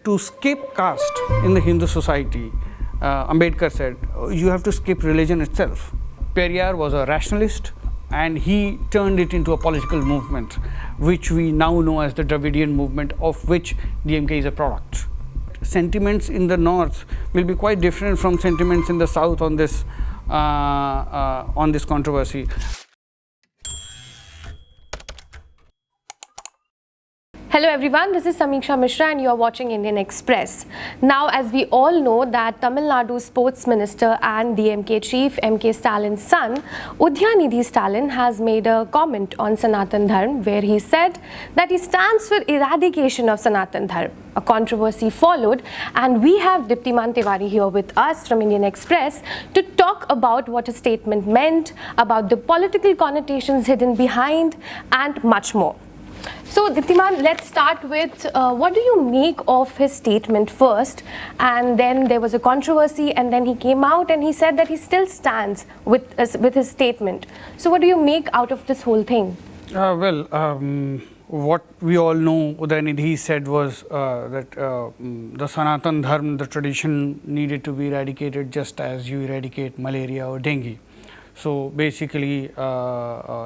that to skip caste in the Hindu society, Ambedkar said, you have to skip religion itself. Periyar was a rationalist, and he turned it into a political movement, which we now know as the Dravidian movement, of which DMK is a product. Sentiments in the north will be quite different from sentiments in the south on this controversy. Hello everyone, this is Samiksha Mishra and you are watching Indian Express. Now, as we all know that Tamil Nadu Sports Minister and DMK Chief M.K. Stalin's son, Udhayanidhi Stalin, has made a comment on Sanatan Dharma where he said that he stands for eradication of Sanatan Dharma. A controversy followed, and we have Deeptiman Tiwary here with us from Indian Express to talk about what his statement meant, about the political connotations hidden behind, and much more. So, Deeptiman, let's start with what do you make of his statement first? And then there was a controversy, and then he came out and he said that he still stands with his statement. So, what do you make out of this whole thing? What we all know, Udhayanidhi said was that the Sanatan Dharma, the tradition, needed to be eradicated just as you eradicate malaria or dengue. So basically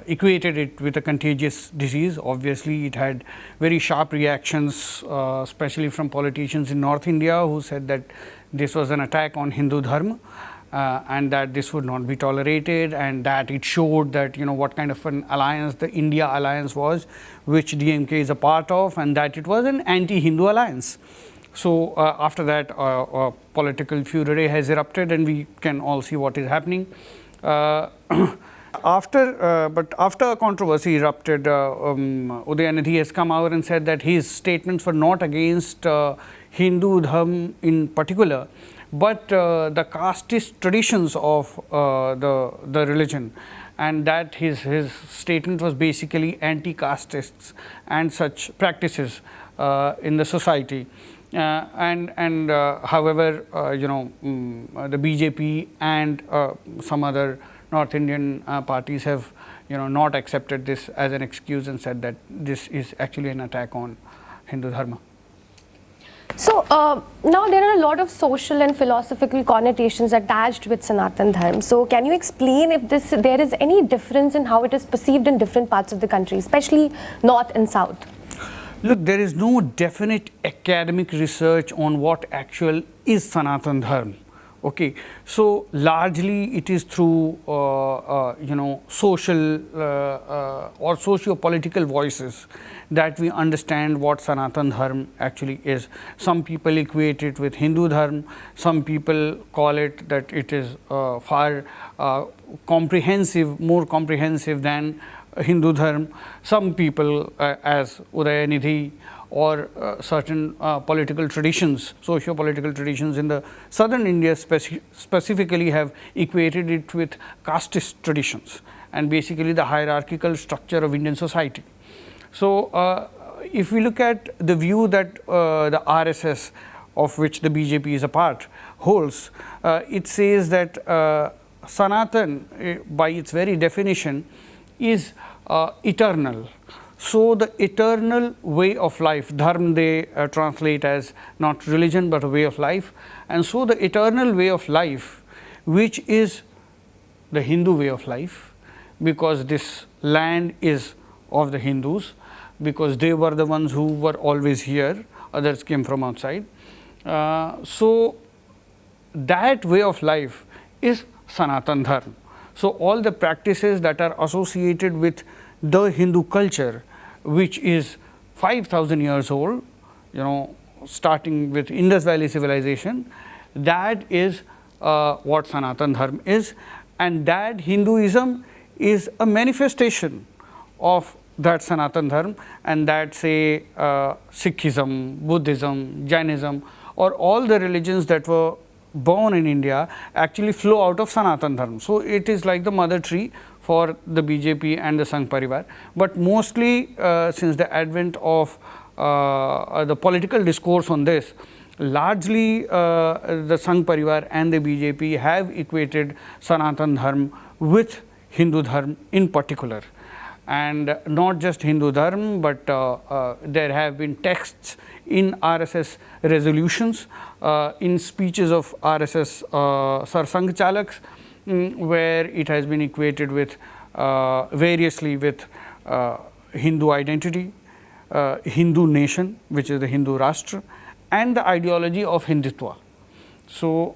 equated it with a contagious disease. Obviously, it had very sharp reactions, especially from politicians in North India, who said that this was an attack on Hindu Dharma. And that this would not be tolerated, and that it showed that what kind of an alliance the India alliance was, which DMK is a part of, and that it was an anti-Hindu alliance. So after that, political furore has erupted, and we can all see what is happening. After a controversy erupted, Udhayanidhi has come out and said that his statements were not against Hindu Dharma in particular, but the casteist traditions of the religion, and that his statement was basically anti-castists and such practices in the society. However, the BJP and some other North Indian parties have not accepted this as an excuse and said that this is actually an attack on Hindu Dharma. So, now there are a lot of social and philosophical connotations attached with Sanatan Dharma. So, can you explain if there is any difference in how it is perceived in different parts of the country, especially North and South? Look, there is no definite academic research on what actual is Sanatan Dharma. Okay, so largely it is through social or socio-political voices that we understand what Sanatan Dharma actually is. Some people equate it with Hindu Dharma. Some people call it that it is far comprehensive, more comprehensive than Hindu Dharma. Some people, as Udhayanidhi or certain political traditions, socio-political traditions in the southern India specifically, have equated it with casteist traditions and basically the hierarchical structure of Indian society. So, if we look at the view that the RSS, of which the BJP is a part, holds, it says that Sanatan, by its very definition, is eternal. So, the eternal way of life, dharma they translate as not religion but a way of life, and so the eternal way of life, which is the Hindu way of life, because this land is of the Hindus, because they were the ones who were always here, others came from outside. So, that way of life is Sanatan Dharma. So, all the practices that are associated with the Hindu culture, which is 5,000 years old, starting with Indus Valley civilization, that is what Sanatan Dharma is, and that Hinduism is a manifestation of that Sanatan Dharma, and that say Sikhism, Buddhism, Jainism, or all the religions that were born in India actually flow out of Sanatan Dharma. So, it is like the mother tree for the BJP and the Sangh Parivar, but mostly since the advent of the political discourse on this, largely the Sangh Parivar and the BJP have equated Sanatan Dharma with Hindu Dharma in particular. and not just Hindu Dharma, but there have been texts in RSS resolutions, in speeches of RSS Sarsang Chalaks, where it has been equated with variously with Hindu identity, Hindu nation, which is the Hindu Rashtra, and the ideology of Hindutva. So,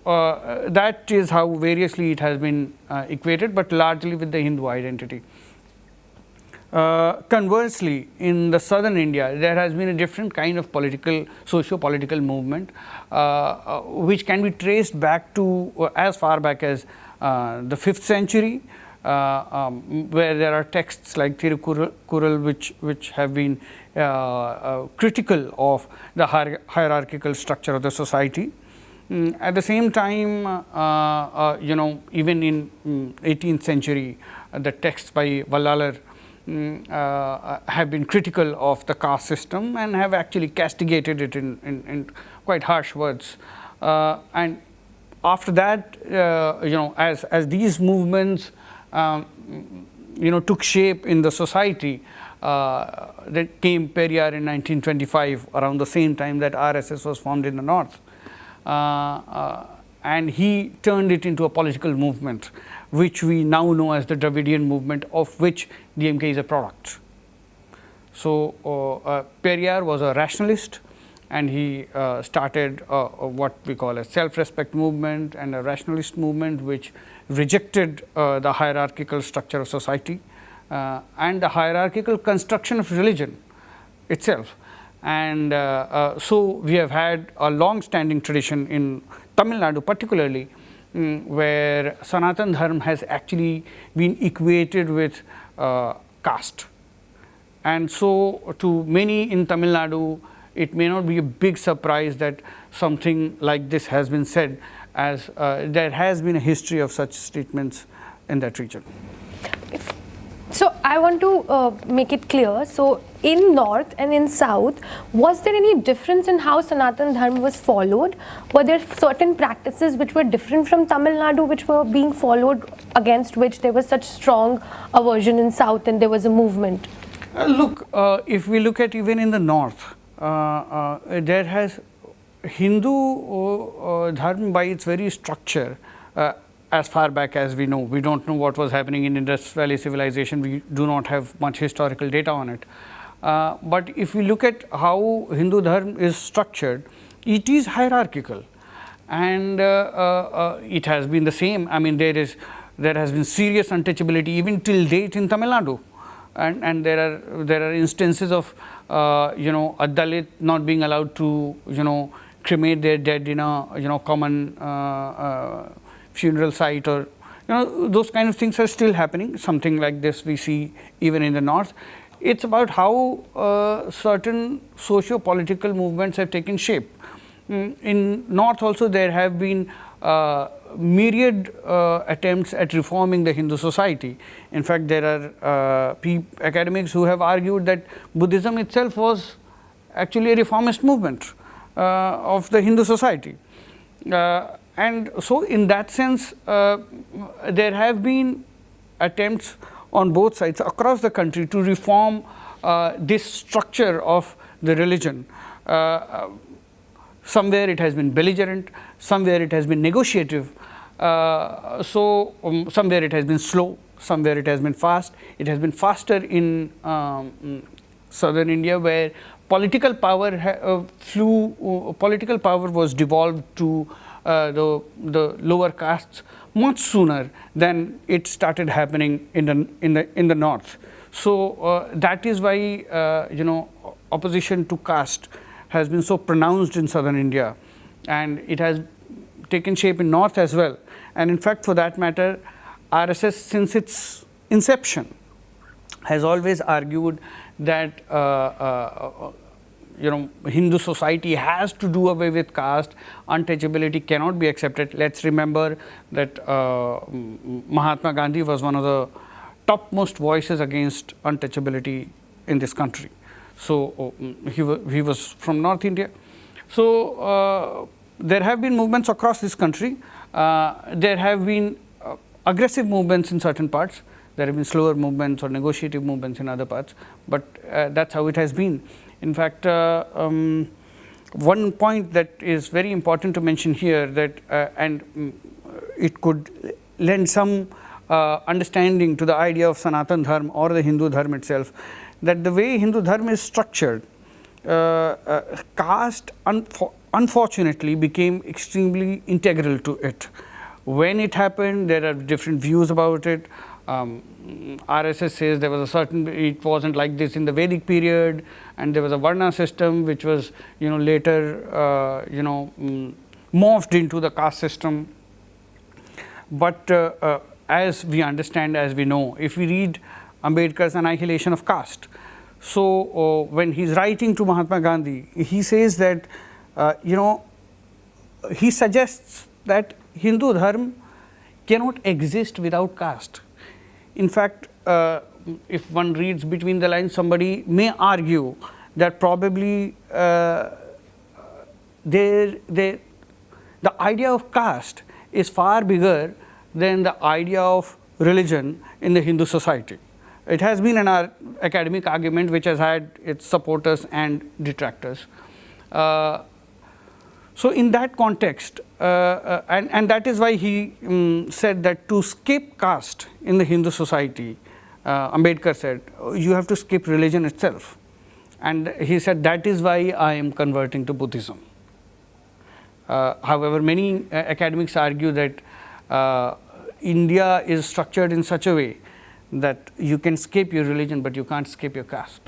that is how variously it has been equated, but largely with the Hindu identity. Conversely, in the southern India, there has been a different kind of political, socio-political movement, which can be traced back to as far back as the 5th century, where there are texts like Thirukural, which have been critical of the hierarchical structure of the society. At the same time, even in 18th century, the texts by Vallalar have been critical of the caste system and have actually castigated it in quite harsh words. And after that, as these movements took shape in the society, that came Periyar in 1925, around the same time that RSS was formed in the north. And he turned it into a political movement, which we now know as the Dravidian movement, of which DMK is a product. So, Periyar was a rationalist, and he started what we call a self-respect movement and a rationalist movement, which rejected the hierarchical structure of society and the hierarchical construction of religion itself. And so, we have had a long-standing tradition in Tamil Nadu particularly, where Sanatan Dharma has actually been equated with caste. And so, to many in Tamil Nadu, it may not be a big surprise that something like this has been said, as there has been a history of such statements in that region. So, I want to make it clear. So, in north and in south, was there any difference in how Sanatan Dharma was followed? Were there certain practices which were different from Tamil Nadu, which were being followed, against which there was such strong aversion in south and there was a movement? Look, if we look at even in the north, there has Hindu Dharma by its very structure, as far back as we know. We don't know what was happening in Indus Valley civilization. We do not have much historical data on it. But if we look at how Hindu Dharma is structured, it is hierarchical, and it has been the same. I mean, there has been serious untouchability even till date in Tamil Nadu, and there are instances of a Dalit not being allowed to cremate their dead in a common funeral site, or those kind of things are still happening. Something like this we see even in the north. It's about how certain socio-political movements have taken shape. In north also there have been myriad attempts at reforming the Hindu society. In fact, there are academics who have argued that Buddhism itself was actually a reformist movement of the Hindu society. And so, in that sense, there have been attempts on both sides across the country to reform this structure of the religion. Somewhere it has been belligerent, somewhere it has been negotiative, somewhere it has been slow, somewhere it has been fast. It has been faster in southern India, where political power political power was devolved to the lower castes much sooner than it started happening in the north. So that is why opposition to caste has been so pronounced in southern India, and it has taken shape in north as well. And in fact, for that matter, RSS since its inception has always argued that Hindu society has to do away with caste. Untouchability cannot be accepted. Let's remember that Mahatma Gandhi was one of the topmost voices against untouchability in this country. So he was from North India. So there have been movements across this country. There have been aggressive movements in certain parts. There have been slower movements or negotiative movements in other parts, but that's how it has been. In fact, one point that is very important to mention here, that it could lend some understanding to the idea of Sanatan Dharma or the Hindu Dharma itself, that the way Hindu Dharma is structured, caste unfortunately became extremely integral to it. When it happened, there are different views about it. RSS says there was a certain, it wasn't like this in the Vedic period, and there was a Varna system which was later morphed into the caste system. But as we understand, as we know, if we read Ambedkar's Annihilation of Caste, so when he's writing to Mahatma Gandhi, he says that he suggests that Hindu Dharma cannot exist without caste. In fact, if one reads between the lines, somebody may argue that probably the idea of caste is far bigger than the idea of religion in the Hindu society. It has been an academic argument which has had its supporters and detractors. So in that context, and that is why he said that to skip caste in the Hindu society, Ambedkar said, you have to skip religion itself. And he said, that is why I am converting to Buddhism. However, many academics argue that India is structured in such a way that you can skip your religion, but you can't skip your caste.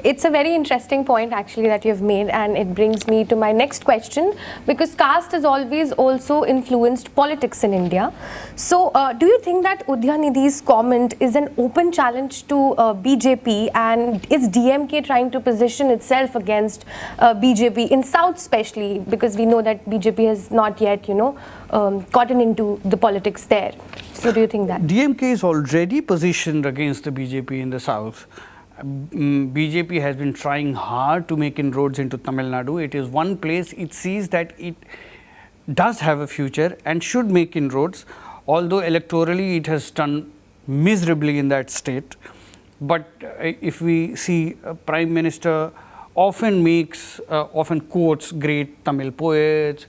It's a very interesting point actually that you've made, and it brings me to my next question, because caste has always also influenced politics in India. So do you think that Udhayanidhi's comment is an open challenge to BJP, and is DMK trying to position itself against BJP in South especially, because we know that BJP has not yet gotten into the politics there. So do you think that? DMK is already positioned against the BJP in the South. BJP has been trying hard to make inroads into Tamil Nadu. It is one place it sees that it does have a future and should make inroads, although electorally it has done miserably in that state. But if we see Prime Minister often quotes great Tamil poets,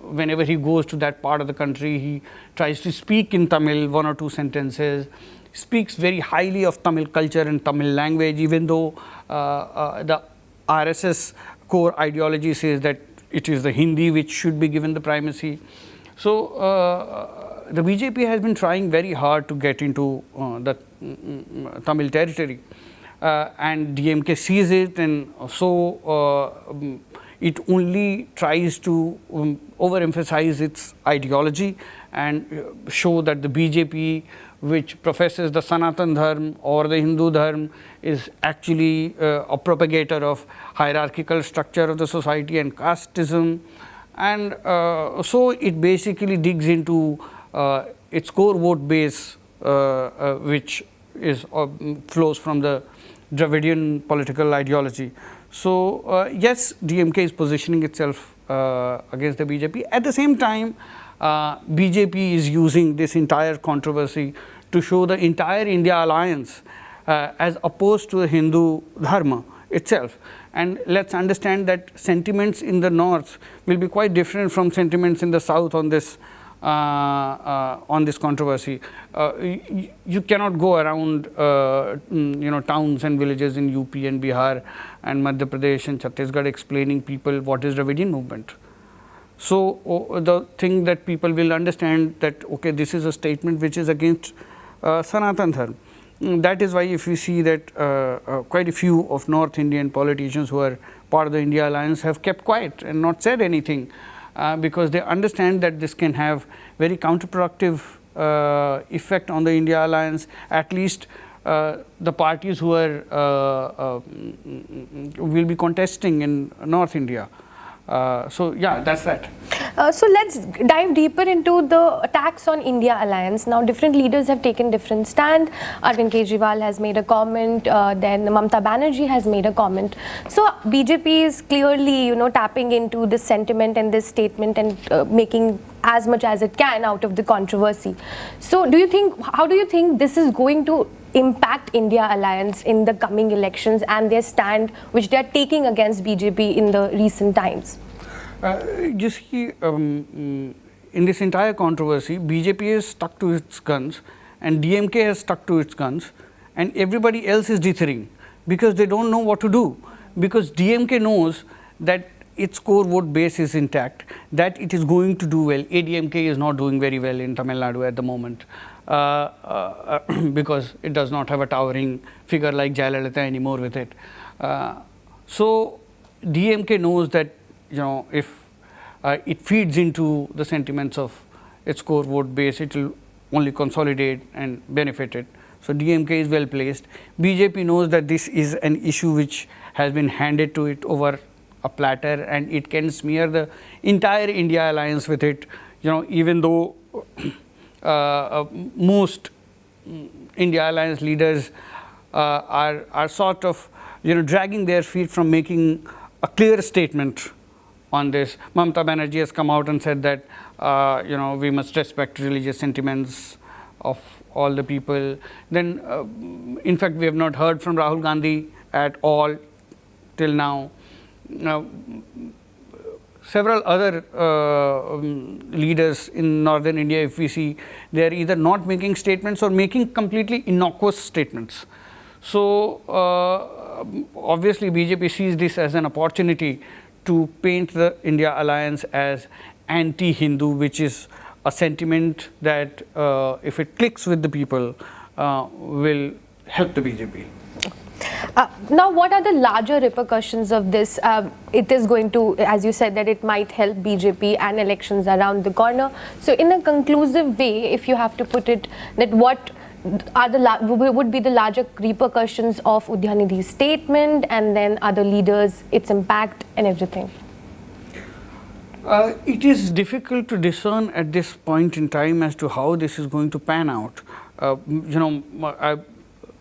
whenever he goes to that part of the country, he tries to speak in Tamil, one or two sentences, speaks very highly of Tamil culture and Tamil language, even though the RSS core ideology says that it is the Hindi which should be given the primacy. So the BJP has been trying very hard to get into the Tamil territory, and DMK sees it, and so it only tries to overemphasize its ideology and show that the BJP, which professes the Sanatan Dharma or the Hindu Dharma, is actually a propagator of hierarchical structure of the society and casteism. And so it basically digs into its core vote base, which is flows from the Dravidian political ideology. So yes, DMK is positioning itself against the BJP. At the same time, BJP is using this entire controversy to show the entire India alliance as opposed to the Hindu Dharma itself. And let's understand that sentiments in the north will be quite different from sentiments in the south on this controversy. You cannot go around towns and villages in UP and Bihar and Madhya Pradesh and Chhattisgarh explaining people what is Dravidian movement. So the thing that people will understand that, okay, this is a statement which is against Sanatan Dharma. That is why if we see that quite a few of North Indian politicians who are part of the India Alliance have kept quiet and not said anything, because they understand that this can have very counterproductive effect on the India Alliance. At least the parties who are will be contesting in North India. So yeah, that's that. So let's dive deeper into the attacks on India alliance. Now, different leaders have taken different stand. Arvind Kejriwal has made a comment. Then Mamata Banerjee has made a comment. So BJP is clearly, tapping into this sentiment and this statement and making as much as it can out of the controversy. So, how do you think this is going to impact India alliance in the coming elections and their stand which they are taking against BJP in the recent times? You see, in this entire controversy, BJP is stuck to its guns and DMK has stuck to its guns, and everybody else is dithering because they don't know what to do, because DMK knows that its core vote base is intact, that it is going to do well. ADMK is not doing very well in Tamil Nadu at the moment because it does not have a towering figure like Jayalalitha anymore with it. So DMK knows that if it feeds into the sentiments of its core vote base, it will only consolidate and benefit it. So DMK is well placed. BJP knows that this is an issue which has been handed to it over a platter, and it can smear the entire India alliance with it. Even though most India alliance leaders are sort of dragging their feet from making a clear statement on this. Mamata Banerjee has come out and said that we must respect religious sentiments of all the people. Then in fact, we have not heard from Rahul Gandhi at all till now. Several other leaders in northern India, if we see, they are either not making statements or making completely innocuous statements. So obviously BJP sees this as an opportunity to paint the India alliance as anti-Hindu, which is a sentiment that if it clicks with the people will help the BJP. Now, what are the larger repercussions of this? It is going to, as you said, that it might help BJP and elections around the corner. So in a conclusive way, if you have to put it, that what are would be the larger repercussions of Udhayanidhi's statement and then other leaders, its impact and everything? It is difficult to discern at this point in time as to how this is going to pan out.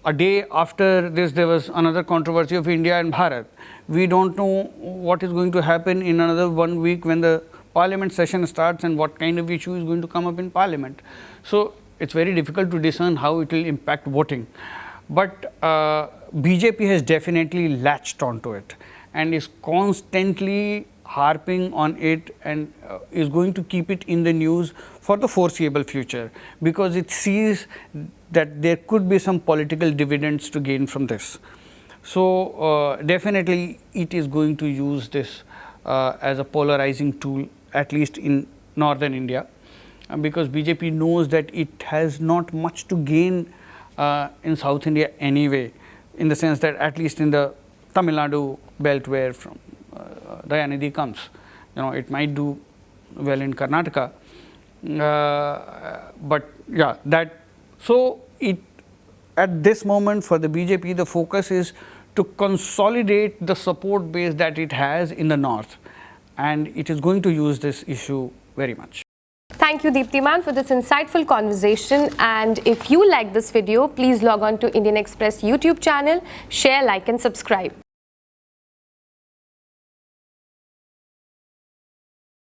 A day after this, there was another controversy of India and Bharat. We don't know what is going to happen in another 1 week when the parliament session starts and what kind of issue is going to come up in parliament. So it's very difficult to discern how it will impact voting. But BJP has definitely latched onto it and is constantly harping on it and is going to keep it in the news for the foreseeable future, because it sees that there could be some political dividends to gain from this. So definitely it is going to use this as a polarizing tool, at least in northern India, because BJP knows that it has not much to gain in South India anyway, in the sense that at least in the Tamil Nadu belt where from Udhayanidhi comes, it might do well in Karnataka, but yeah, that. So at this moment for the BJP, the focus is to consolidate the support base that it has in the north, and it is going to use this issue very much. Thank you, Deeptiman, for this insightful conversation. And if you like this video, please log on to Indian Express YouTube channel, share, like and subscribe.